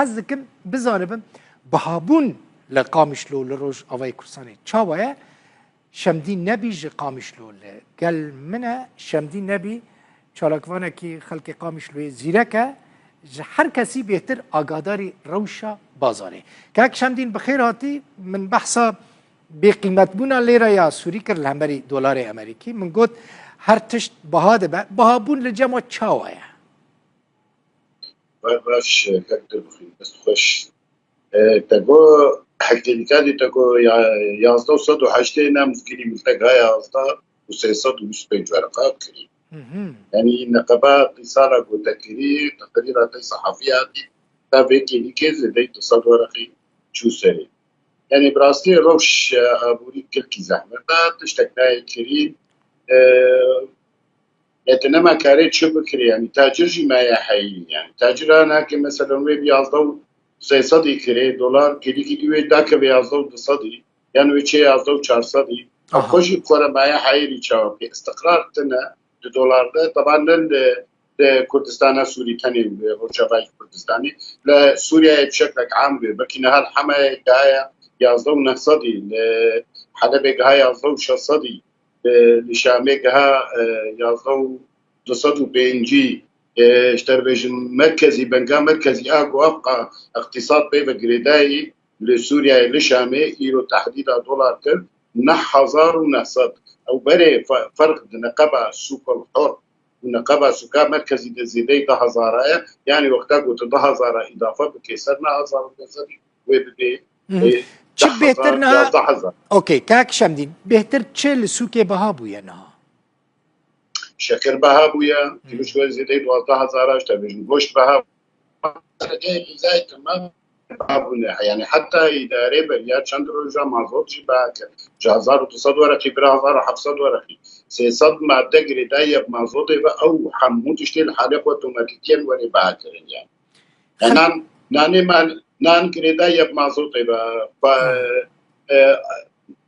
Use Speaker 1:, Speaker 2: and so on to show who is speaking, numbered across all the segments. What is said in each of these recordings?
Speaker 1: حزكم بزانبم بهابون لقامشلو لروج أوي كرساني تشاوية شمدين نبي جي قامشلو قال منا شمدين نبي شالكوانا كي خلق قامشلو زيركا هر کسی بهتر آگاداری روشا بازاره که شمدین بخیر هاتی من بحثا بی قیمت بونا لیره یا سوری کر لهمبری دلار امریکی من گفت هر تشت بهاده بها بون لجمع چاوه
Speaker 2: باش كتر بخير بس خوش تقو حكي كادي تقو 11 صد وحشتي نام فكري ملتقى 11 و300 ومسبين ورقات كريم يعني نقابات رسالة وتكرير تقريرات صحفيات تابعك لكيز لدي تصد ورقي شو سري يعني براستي روش أبوري كل زحمة تشتكنا كريم انما كاريت شو بكري يعني تاجر ما يحيي يعني تاجر انا مثلا وي بيازدو زي صدي كري دولار كدي كدي داك بيازدو صدي يعني وي يازدو 400 او خوش كره ما يحيي ريتشاو استقرار تنا الدولار ده طبعا لكردستان سوري ثاني رجباي كردستاني لسوريا بشكل عام بكنا هالحما دايا يازدو نصدي حدا بقى يازدو شصدي لشامكها يازو تصدوا بينجي اشتربيجن مركزي بنقا مركزي اكو ابقى اقتصاد بيبا جريداي لسوريا لشامي يرو تحديد دولار كل نح هزار ونحصد او بري فرق نقابة السوق الحر ونقابة سوكا مركزي دزيدي ده هزارايا يعني وقتها قلت ده هزارا اضافة بكيسرنا هزار وكيسري ويبدي
Speaker 1: چه بهتر نه اوکی کاک شمدین بهتر چه لسوک بها بویا نه
Speaker 2: شکر بها بویا کیلوش وزیده 12000 اشتبه گوشت بها زي تمام يعني حتى إدارة بريات چند روزا مازوت جي باك 1900 ورقي 1700 ورقي 300 مادة جريداية بمازوت او حمود اشتيل حالق اوتوماتيكيا وري باك يعني ناني مال نان كريداية بمازوت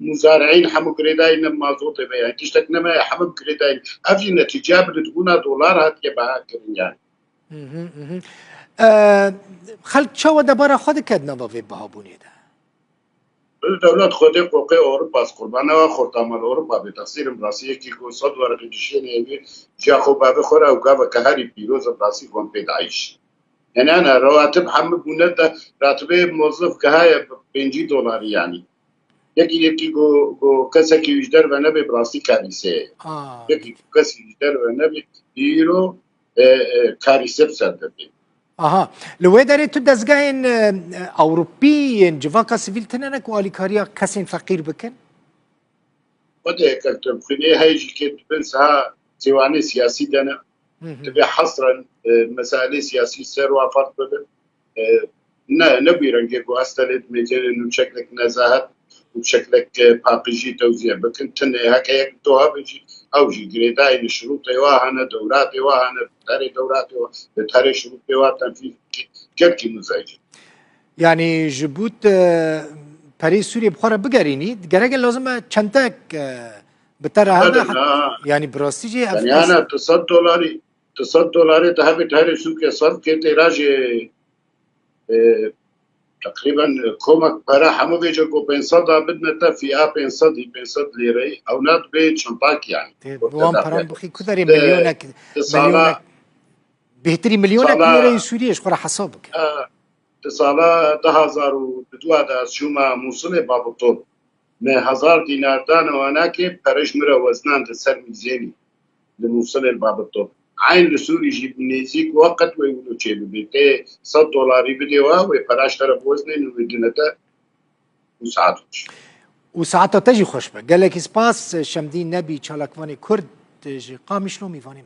Speaker 2: مزارعين حمو كريداي مازوت يعني تشتكنا ما حمو كريداي افجي نتيجه بتكون دولار هات يبقى يعني
Speaker 1: خلق شو دبر خود كدنا بفي بهابوني ده
Speaker 2: الدولة خود قوقي أوروبا قربانا وخرطام أوروبا بتفسير براسية كي كو صد ورقة جشين يبي جاخو بابي خورا وقابا كهاري بيروز براسي قوم بيدعيش يعني أنا رواتب حمد منده راتبه موظف كهاي $50 يعني يكي جو كسكي يجدر ونبي براسي كاريسة يكي كسكي يجدر ونبي يرو كاريسة بسردبي
Speaker 1: لو داري تدزجاين أوروبيين جواكا سيفيل تنانك واليكاريا كسين فقير بكن
Speaker 2: وده كتب خليه هايجي كده بنسها سيواني سياسي دنا تبي حصرا مسائل سياسي سيروا فرد بدل نبي رنجيكو أستلد مثل إنه شكلك نزاهة وبشكلك باقيجي توزيع بكن تنه هكا يكتوها بيجي أو جي جريداي الشروط يواهنا دورات يواهنا بتاري دورات بتاري شروط يواهنا تنفيذ كبكي مزاجي
Speaker 1: يعني جبوت باريس سوريا بخورة بقريني قرق لازم چندك بترى هذا يعني براستيجي
Speaker 2: يعني أنا $9 تهبي تهري سوق صرف كده راجي تقريبا كومك برا حمو بيجا كو 500 بدنا تفي 500 ليرة او نات بيت شنطاك يعني
Speaker 1: وان بران بخي كثري مليونك بهتري مليونك ليرة سوريا شخورا حسابك
Speaker 2: تصالا 1000 بدوا دا شوما موصل باب الطب ما 1000 دينار دان واناك برش مرا وزنان تسر ميزاني لموصل باب الطب عين لسوري جيب نيزيك وقت ويقولوا تشيلو بيتي $100 بديوا ويفراش طرف وزنين ودينتا
Speaker 1: وساعتها تجي خوش قال لك اسباس شمدين نبي تشالكواني كرد قامشلو ميفاني